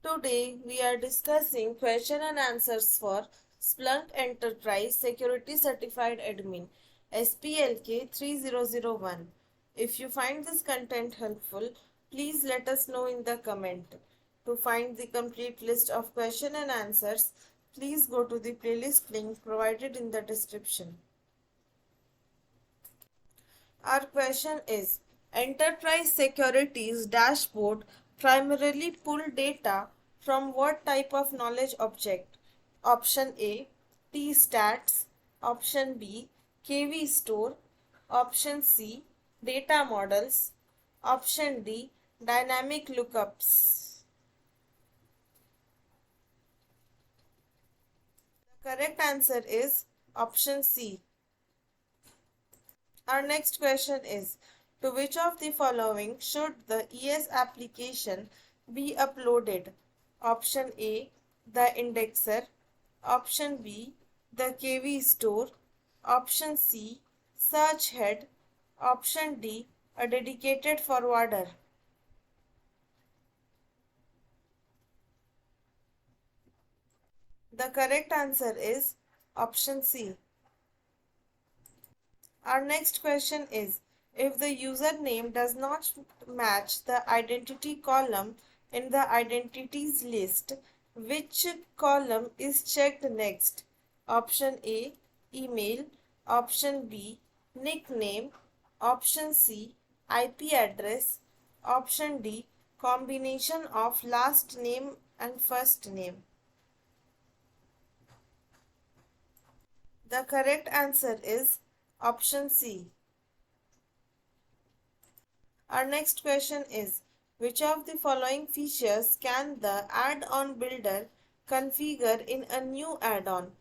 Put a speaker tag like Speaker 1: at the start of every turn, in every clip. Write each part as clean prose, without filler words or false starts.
Speaker 1: Today we are discussing question and answers for Splunk Enterprise Security Certified Admin SPLK-3001. If you find this content helpful, please let us know in the comment. To find the complete list of question and answers, please go to the playlist link provided in the description. Our question is, Enterprise Securities Dashboard primarily pull data from what type of knowledge object? Option A, T-stats. Option B, KV store. Option C, data models. Option D, dynamic lookups. The correct answer is option C. Our next question is, to which of the following should the ES application be uploaded? Option A, the indexer. Option B, the KV store. Option C, search head. Option D, a dedicated forwarder. The correct answer is option C. Our next question is, if the username does not match the identity column in the identities list, which column is checked next? Option A, email. Option B, nickname. Option C, IP address. Option D, combination of last name and first name. The correct answer is option C. Our next question is, which of the following features can the add-on builder configure in a new add-on?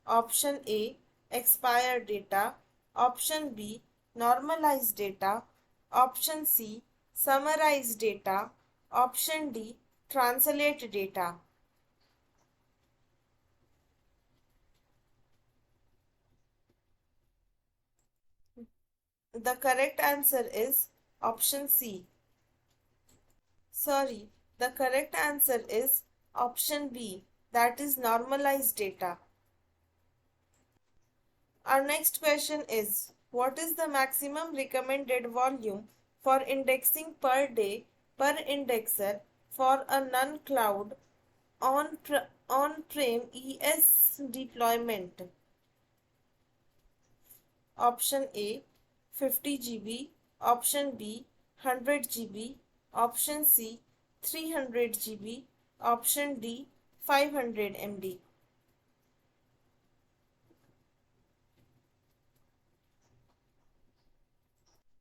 Speaker 1: Option A, expired data. Option B, normalized data. Option C, summarized data. Option D, translate data. The correct answer is option C. Sorry, the correct answer is option B, that is normalized data. Our next question is, what is the maximum recommended volume for indexing per day per indexer for a non-cloud on-prem ES deployment? Option A, 50 GB. Option B, 100 GB. Option C, 300 GB. Option D, 500 MB.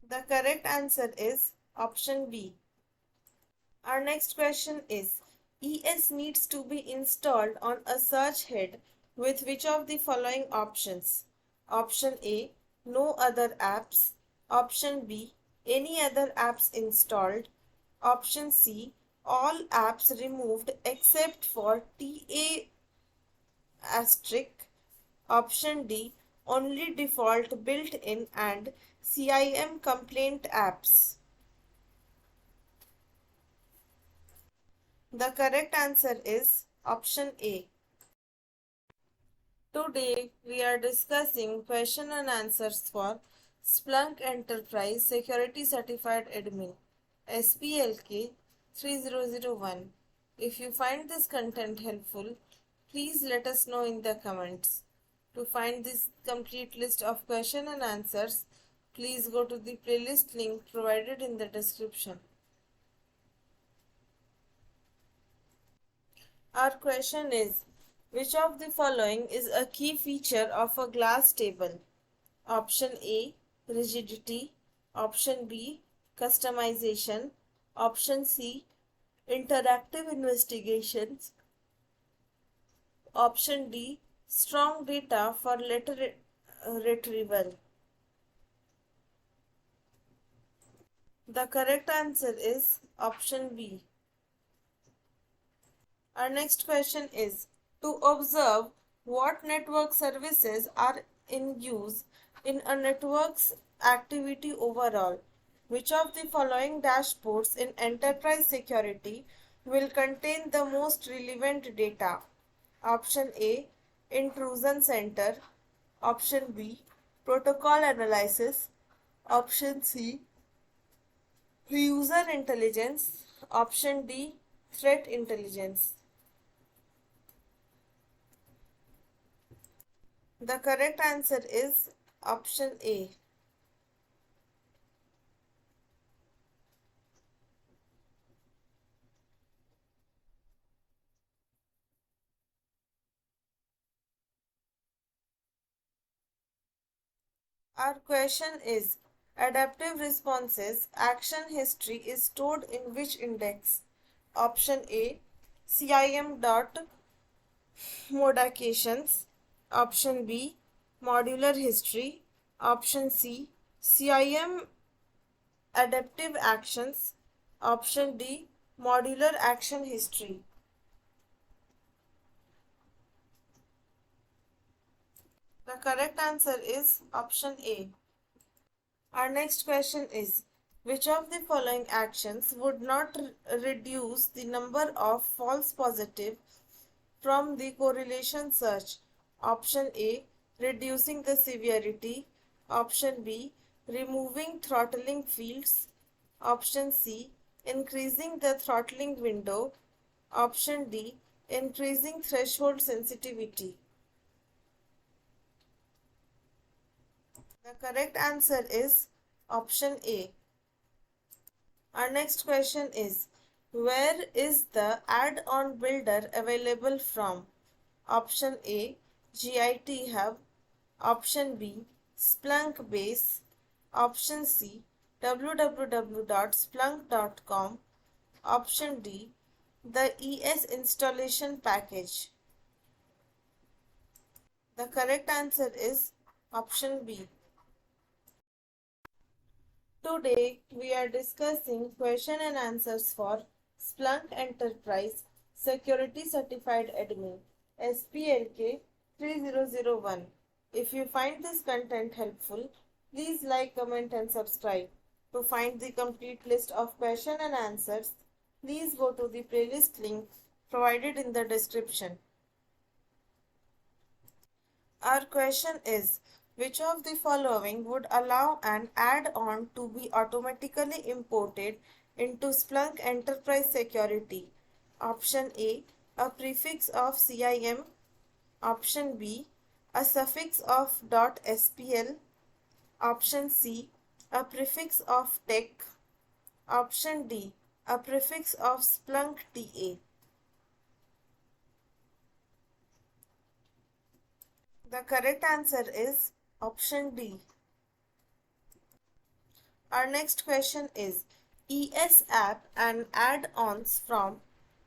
Speaker 1: The correct answer is option B. Our next question is, ES needs to be installed on a search head with which of the following options? Option A, no other apps. Option B, any other apps installed. Option C, all apps removed except for TA asterisk. Option D, only default built-in and CIM complaint apps. The correct answer is option A. Today we are discussing question and answers for Splunk Enterprise Security Certified Admin SPLK 3001. If you find this content helpful, please let us know in the comments. To find this complete list of question and answers, please go to the playlist link provided in the description. Our question is, which of the following is a key feature of a glass table? Option A, rigidity. Option B, customization. Option C, interactive investigations. Option D, strong data for retrieval. The correct answer is option B. Our next question is, to observe what network services are in use in a network's activity overall. Which of the following dashboards in enterprise security will contain the most relevant data? Option A, intrusion center. Option B, protocol analysis. Option C, user intelligence. Option D, threat intelligence. The correct answer is option A. Our question is adaptive responses action history is stored in which index? Option A, CIM dot modifications. Option B, modular history. Option C, CIM adaptive actions. Option D, modular action history. The correct answer is option A. Our next question is which of the following actions would not reduce the number of false positives from the correlation search? Option A, reducing the severity. Option B, removing throttling fields. Option C, increasing the throttling window. Option D, increasing threshold sensitivity. The correct answer is option A. Our next question is where is the add-on builder available from? Option A, GIT Hub. Option B, Splunk Base. Option C, www.splunk.com. Option D, the ES installation package. The correct answer is option B. Today we are discussing question and answers for Splunk Enterprise Security Certified Admin SPLK 3001. If you find this content helpful, please like, comment and subscribe. To find the complete list of question and answers, please go to the playlist link provided in the description. Our question is which of the following would allow an add-on to be automatically imported into Splunk Enterprise Security? Option A prefix of CIM. Option B, a suffix of .spl. Option C, a prefix of tech. Option D, a prefix of Splunk TA. The correct answer is option D. Our next question is ES app and add-ons from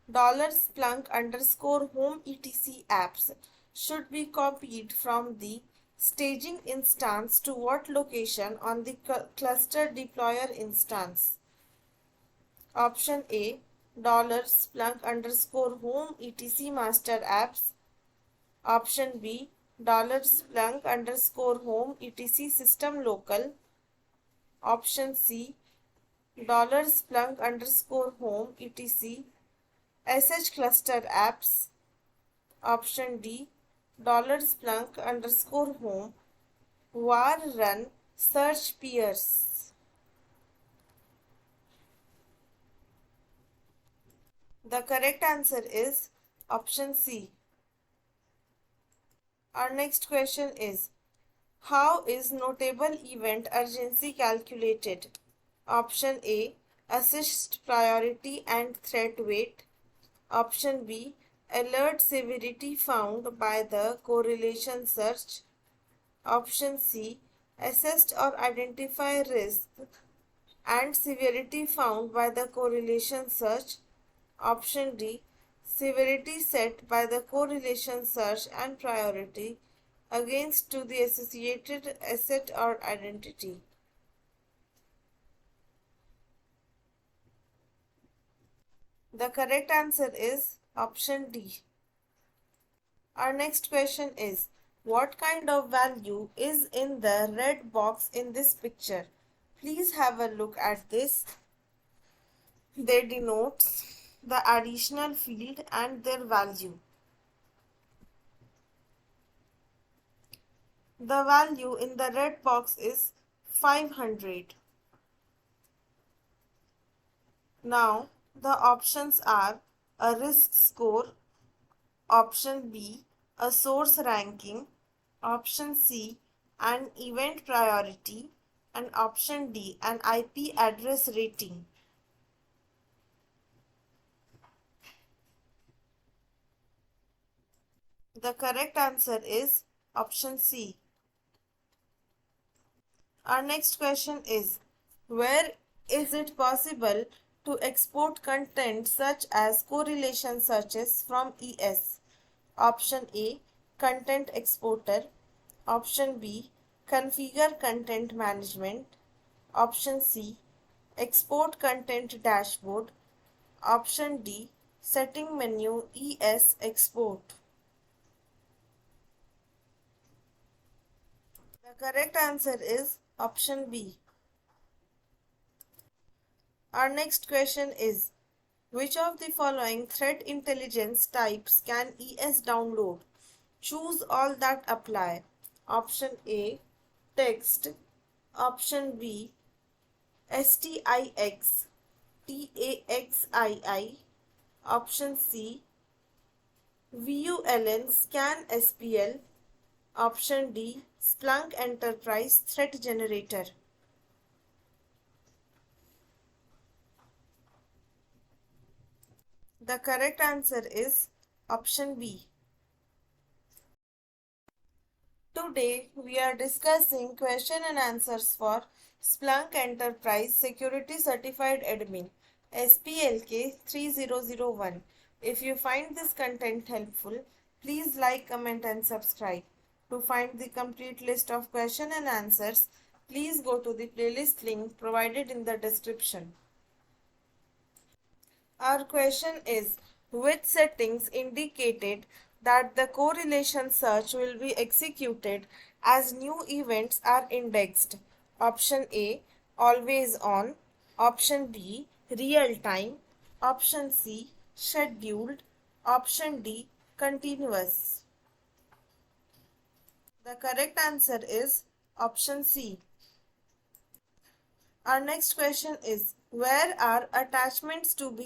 Speaker 1: $Splunk underscore home etc apps should be copied from the staging instance to what location on the cluster deployer instance? Option A, $Splunk underscore home etc master apps. Option B, $Splunk underscore home etc system local. Option C, $Splunk underscore home etc sh cluster apps. Option D, $Splunk underscore home var run search peers. The correct answer is option C. Our next question is how is notable event urgency calculated? Option A, assist priority and threat weight. Option B, alert severity found by the correlation search. Option C, assessed or identify risk and severity found by the correlation search. Option D, severity set by the correlation search and priority against to the associated asset or identity. The correct answer is option D. Our next question is what kind of value is in the red box in this picture? Please have a look at this. They denote the additional field and their value. The value in the red box is 500. Now, the options are a risk score, option B, a source ranking, option C, an event priority, and option D, an IP address rating. The correct answer is option C. Our next question is, where is it possible to export content such as correlation searches from ES? Option A, content exporter. Option B, configure content management. Option C, export content dashboard. Option D, setting menu ES export. The correct answer is option B. Our next question is, which of the following threat intelligence types can ES download? Choose all that apply. Option A, text. Option B, STIX, TAXII. Option C, VULN scan SPL. Option D, Splunk Enterprise Threat Generator. The correct answer is option B. Today we are discussing question and answers for Splunk Enterprise Security Certified Admin SPLK 3001. If you find this content helpful, please like, comment and subscribe. To find the complete list of question and answers, please go to the playlist link provided in the description. Our question is, which settings indicated that the correlation search will be executed as new events are indexed? Option A, always on. Option B, real time. Option C, scheduled. Option D, continuous. The correct answer is option C. Our next question is, where are attachments to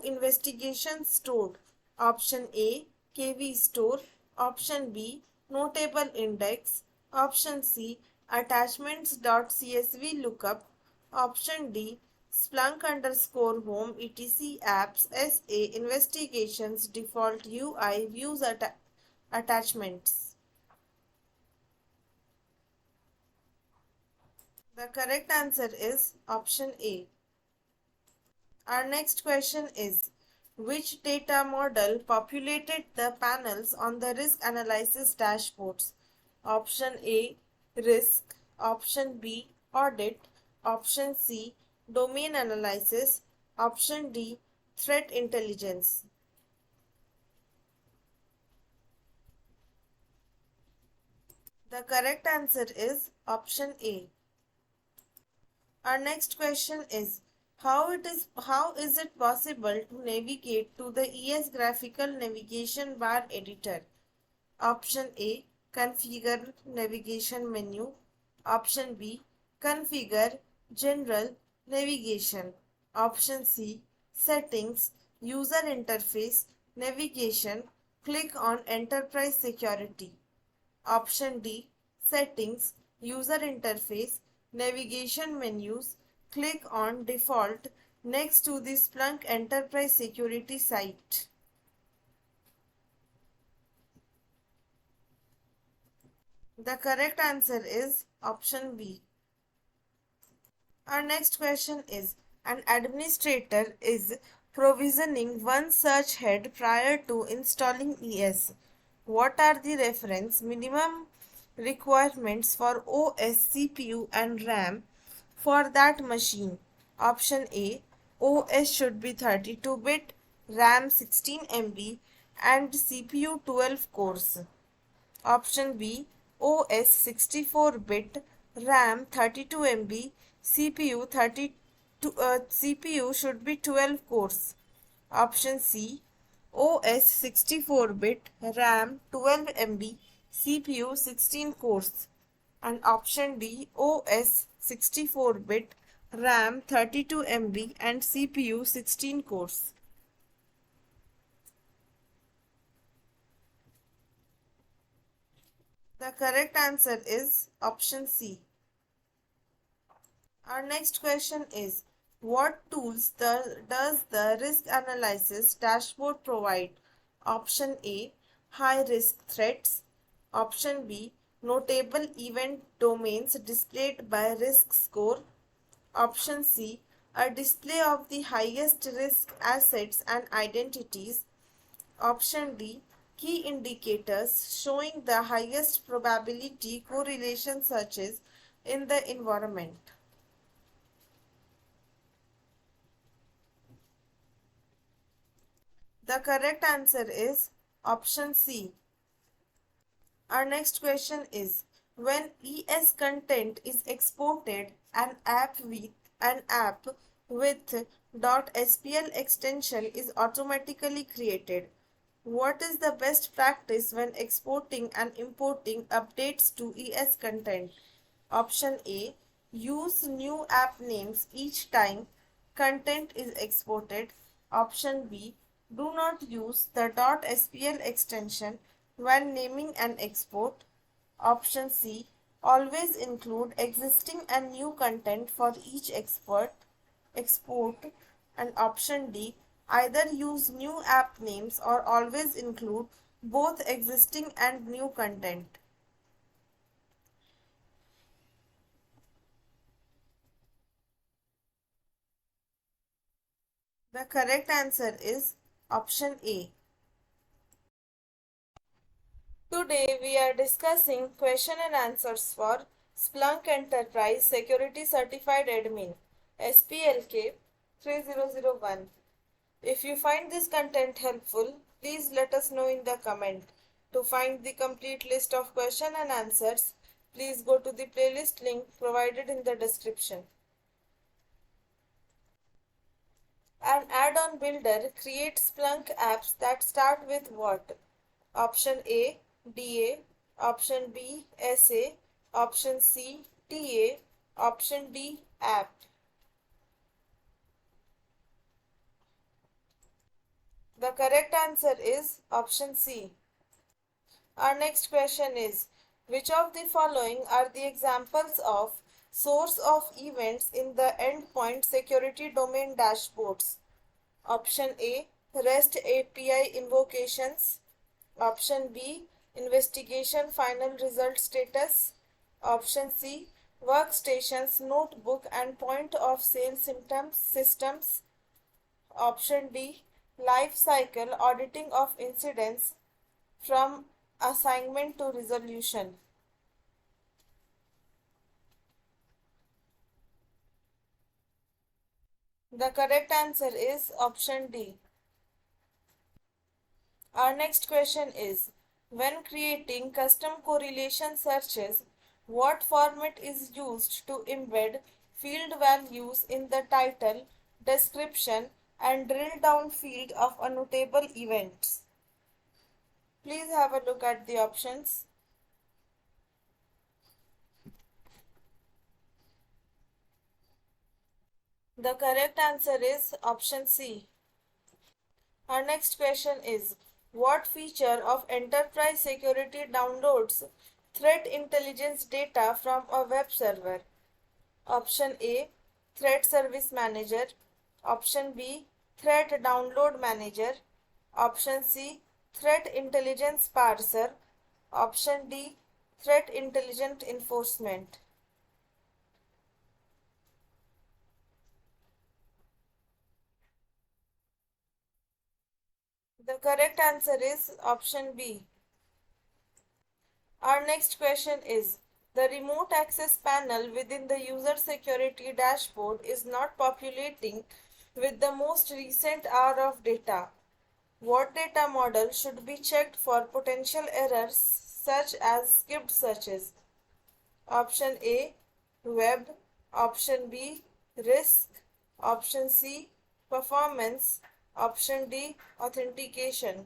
Speaker 1: investigations stored? Option A, KV store. Option B, notable index. Option C, attachments.csv lookup. Option D, Splunk underscore home etc apps SA investigations default UI views attachments. The correct answer is option A. Our next question is, which data model populated the panels on the risk analysis dashboards? Option A, risk. Option B, audit. Option C, domain analysis. Option D, threat intelligence. The correct answer is option A. Our next question is, how is it possible to navigate to the ES graphical navigation bar editor? Option A, configure navigation menu. Option B, configure general navigation. Option C, settings, user interface, navigation, click on enterprise security. Option D, settings, user interface, navigation menus, click on default next to the Splunk Enterprise Security site. The correct answer is option B. Our next question is, an administrator is provisioning one search head prior to installing ES. What are the reference minimum requirements for OS, CPU and RAM for that machine? Option A, OS should be 32-bit, RAM 16 MB and CPU 12 cores. Option B, OS 64-bit, RAM 32 MB, CPU should be 12 cores. Option C, OS 64-bit, RAM 12 MB, CPU 16 cores. And option D, OS 64-bit, RAM 32 MB and CPU 16 cores. The correct answer is option C. Our next question is, what tools does the risk analysis dashboard provide? Option A, high risk threats. Option B, notable event domains displayed by risk score. Option C, a display of the highest risk assets and identities. Option D, key indicators showing the highest probability correlation searches in the environment. The correct answer is option C. Our next question is, when ES content is exported, an app with .spl extension is automatically created. What is the best practice when exporting and importing updates to ES content? Option A, use new app names each time content is exported. Option B, do not use the .spl extension when naming an export. Option C, always include existing and new content for each export. And option D, either use new app names or always include both existing and new content. The correct answer is option A. Today we are discussing question and answers for Splunk Enterprise Security Certified Admin SPLK 3001. If you find this content helpful, please let us know in the comment. To find the complete list of question and answers, please go to the playlist link provided in the description. An add-on builder creates Splunk apps that start with what? Option A, DA, Option B, SA, Option C, TA, Option D, app. The correct answer is option C. Our next question is, which of the following are the examples of source of events in the endpoint security domain dashboards? Option A, REST API invocations. Option B, investigation final result status. Option C, workstations, notebook and point of sale systems. Option D, life cycle auditing of incidents from assignment to resolution. The correct answer is option D. Our next question is, when creating custom correlation searches, what format is used to embed field values in the title, description, and drill down field of a notable event? Please have a look at the options. The correct answer is option C. Our next question is, what feature of enterprise security downloads threat intelligence data from a web server? Option A, Threat Service Manager. Option B, Threat Download Manager. Option C, Threat Intelligence Parser. Option D, Threat Intelligent Enforcement. The correct answer is option B. Our next question is, the remote access panel within the user security dashboard is not populating with the most recent hour of data. What data model should be checked for potential errors such as skipped searches? Option A, web. Option B, risk. Option C, performance. Option D, authentication.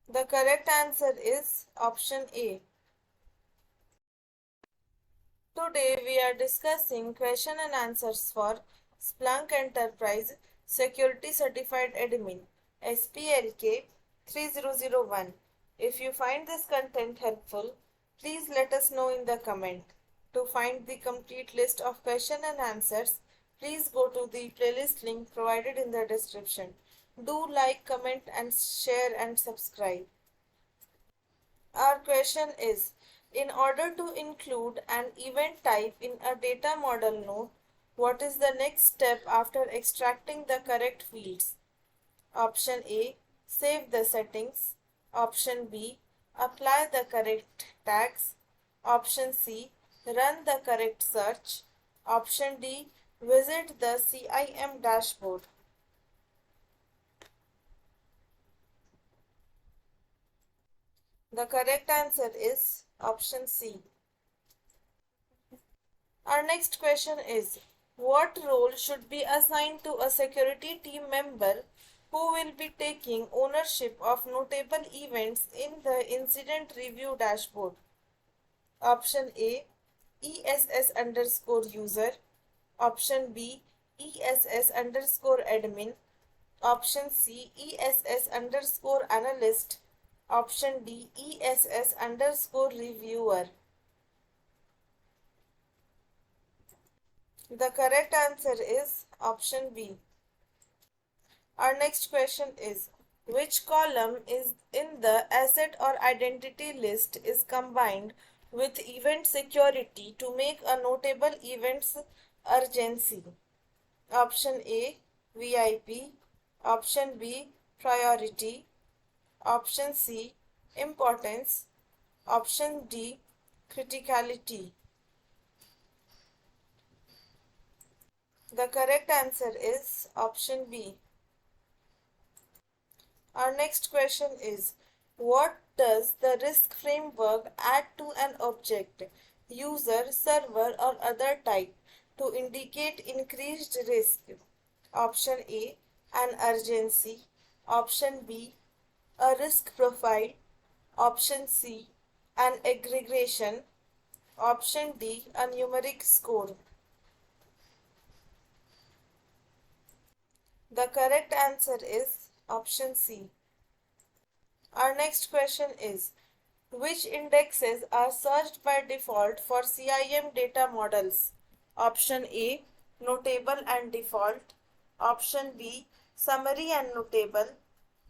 Speaker 1: The correct answer is option A. Today we are discussing question and answers for Splunk Enterprise Security Certified Admin SPLK 3001. If you find this content helpful, please let us know in the comment. To find the complete list of question and answers, please go to the playlist link provided in the description. Do like, comment and share and subscribe. Our question is, in order to include an event type in a data model node, what is the next step after extracting the correct fields? Option A, save the settings. Option B, apply the correct tags. Option C, run the correct search. Option D, visit the CIM dashboard. The correct answer is option C. Our next question is, what role should be assigned to a security team member who will be taking ownership of notable events in the incident review dashboard? Option A, ESS underscore user. Option B, ESS underscore admin. Option C, ESS underscore analyst. Option D, ESS underscore reviewer. The correct answer is option B. Our next question is, which column is in the asset or identity list is combined with event security to make a notable event's urgency? Option A, VIP. Option B, priority. Option C, importance. Option D, criticality. The correct answer is option B. Our next question is, what does the risk framework add to an object, user, server, or other type to indicate increased risk? Option A, an urgency. Option B, a risk profile. Option C, an aggregation. Option D, a numeric score. The correct answer is option C. Our next question is, which indexes are searched by default for CIM data models? Option A, notable and default. Option B, summary and notable.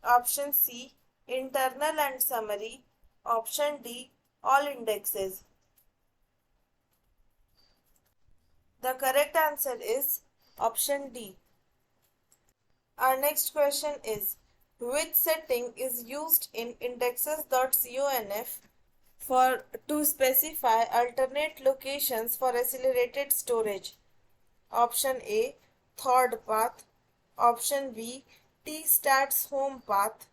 Speaker 1: Option C, internal and summary. Option D, all indexes. The correct answer is option D. Our next question is, which setting is used in indexes.conf for to specify alternate locations for accelerated storage? Option A, third path. Option B, tstats home path.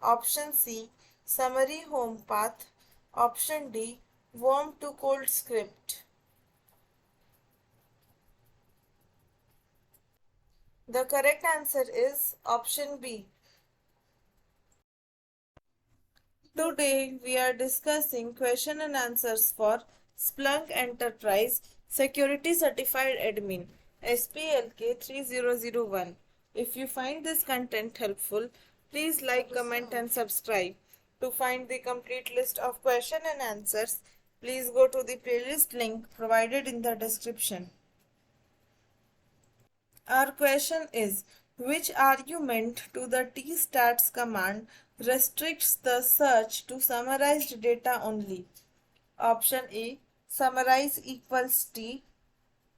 Speaker 1: Option C, summary home path. Option D, warm to cold script. The correct answer is option B. Today we are discussing question and answers for Splunk Enterprise Security Certified Admin SPLK 3001. If you find this content helpful, please like, comment and subscribe. To find the complete list of question and answers, please go to the playlist link provided in the description. Our question is, which argument to the tstats command restricts the search to summarized data only? Option A, summarize equals T.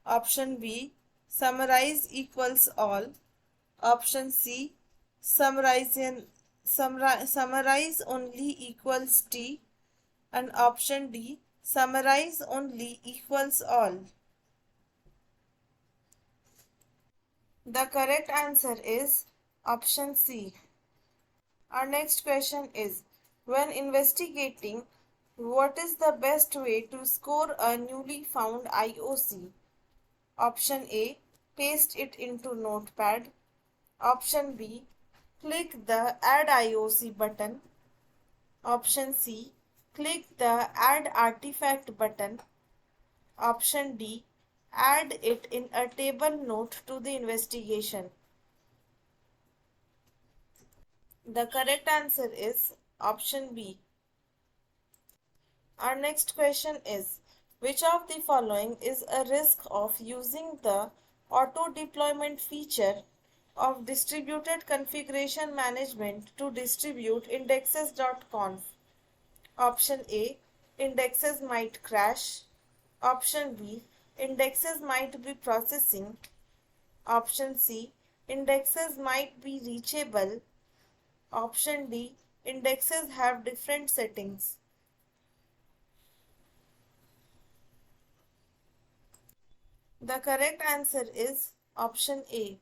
Speaker 1: Option B, summarize equals all. Option C, summarize only equals T. And option D, summarize only equals all. The correct answer is option C. Our next question is, when investigating, what is the best way to score a newly found IOC? Option A, paste it into Notepad. Option B, click the Add IOC button. Option C, click the Add Artifact button. Option D, add it in a table note to the investigation. The correct answer is option B. Our next question is, which of the following is a risk of using the auto deployment feature of distributed configuration management to distribute indexes.conf? Option A, indexes might crash. Option B, indexes might be processing. Option C, indexes might be reachable. Option D, indexes have different settings. The correct answer is option A.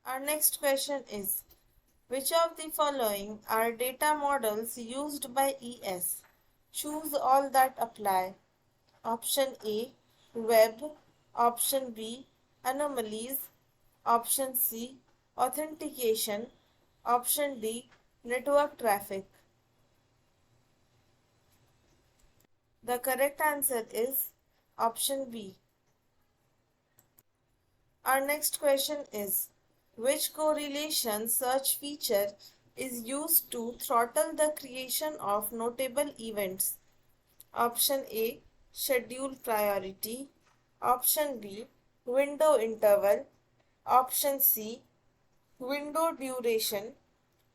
Speaker 1: Our next question is, which of the following are data models used by ES? Choose all that apply. Option A, web. Option B, anomalies. Option C, authentication. Option D, network traffic. The correct answer is option B. Our next question is, which correlation search feature is used to throttle the creation of notable events? Option A, schedule priority. Option B, window interval. Option C, window duration.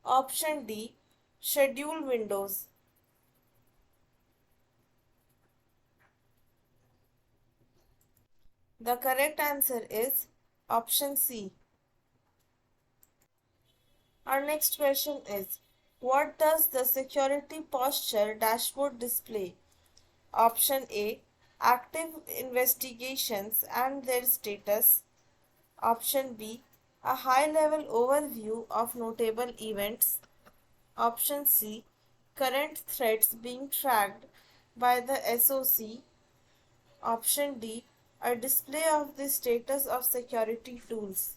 Speaker 1: Option D, schedule windows. The correct answer is option C. Our next question is, what does the security posture dashboard display? Option A, active investigations and their status. Option B, a high-level overview of notable events. Option C, current threats being tracked by the SOC. Option D, a display of the status of security tools.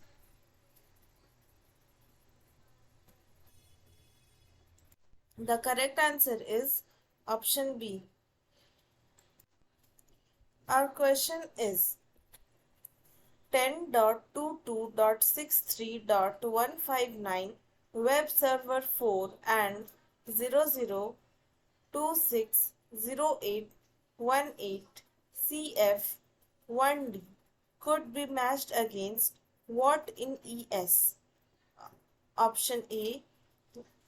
Speaker 1: The correct answer is option B. Our question is, 10.22.63.159 web server 4 and 00260818 CF1D could be matched against what in ES? Option A,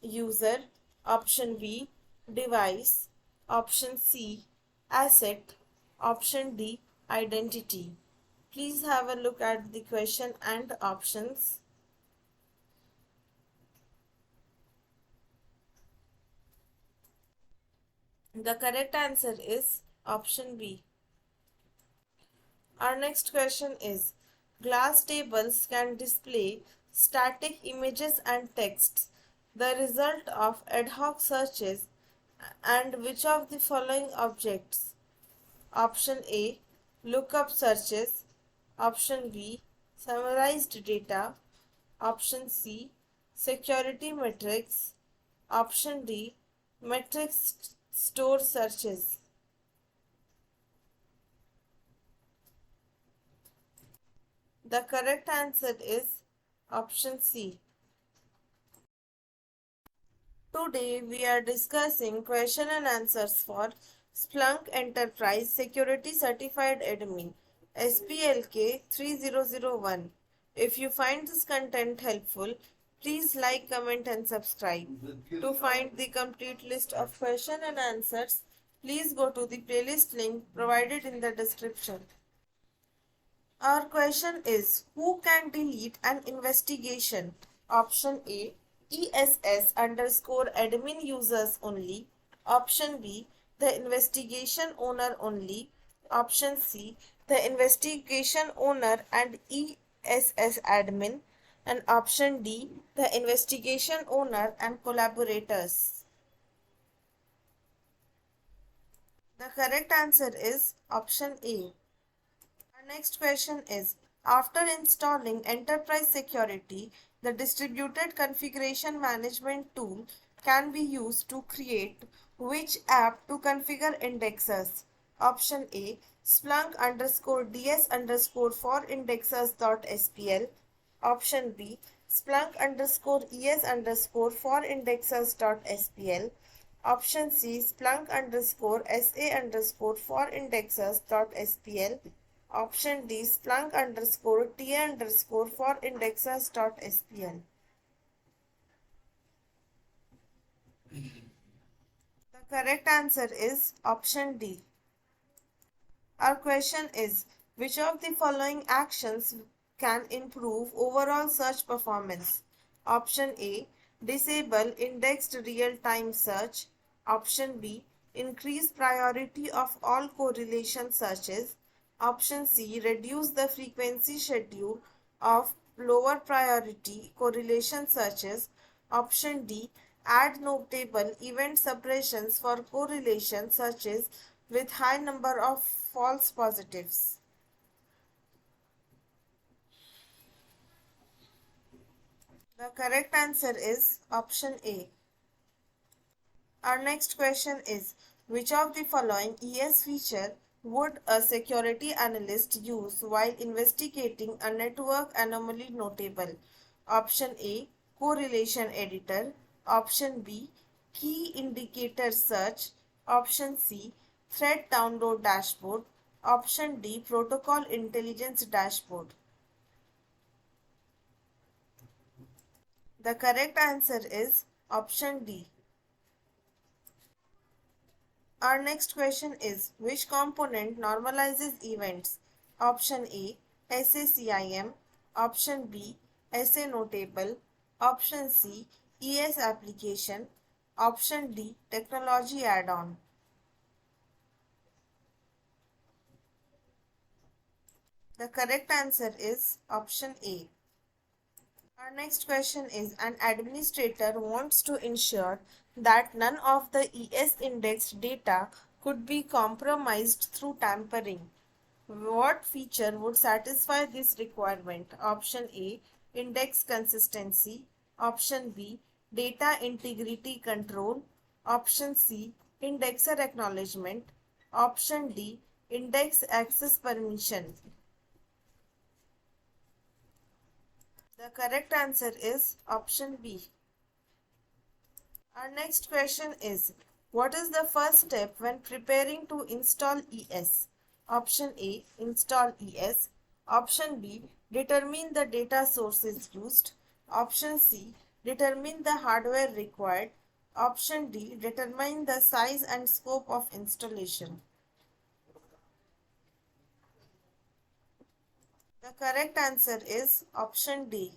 Speaker 1: user. Option B, device. Option C, asset. Option D, identity. Please have a look at the question and options. The correct answer is option B. Our next question is, glass tables can display static images and texts, the result of ad hoc searches, and which of the following objects? Option A, lookup searches. Option B, summarized data. Option C, security metrics. Option D, metrics store searches. The correct answer is option C. Today we are discussing question and answers for Splunk Enterprise Security Certified Admin SPLK-3001. If you find this content helpful, please like, comment and subscribe. To find the complete list of question and answers, please go to the playlist link provided in the description. Our question is, who can delete an investigation? Option A, ESS underscore admin users only. Option B, the investigation owner only. Option C, the investigation owner and ESS admin. And option D, the investigation owner and collaborators. The correct answer is option A. Our Our next question is, after installing enterprise security, the distributed configuration management tool can be used to create which app to configure indexers? Option A, Splunk underscore ds underscore for indexers.spl. Option B, Splunk underscore es underscore for indexers.spl. Option C, Splunk underscore sa underscore for indexers.spl. Option D, Splunk underscore ta underscore for indexers.spl. The correct answer is option D. Our question is, which of the following actions can improve overall search performance? Option A, disable indexed real-time search. Option B, increase priority of all correlation searches. Option C, reduce the frequency schedule of lower priority correlation searches. Option D, add notable event suppressions for correlation searches with high number of false positives. The correct answer is option A. Our next question is, which of the following ES feature would a security analyst use while investigating a network anomaly notable? Option A, correlation editor. Option B, key indicator search. Option C, threat download dashboard. Option D, protocol intelligence dashboard. The correct answer is option D. Our next question is, which component normalizes events? Option A, SACIM. Option B, SA Notable. Option C, ES Application. Option D, Technology Add-on. The correct answer is option A. Our next question is, an administrator wants to ensure that none of the ES indexed data could be compromised through tampering. What feature would satisfy this requirement? Option A, index consistency. Option B, data integrity control. Option C, indexer acknowledgement. Option D, index access permission. The correct answer is option B. Our next question is, what is the first step when preparing to install ES? Option A, install ES. Option B, determine the data sources used. Option C, determine the hardware required. Option D, determine the size and scope of installation. The correct answer is option D.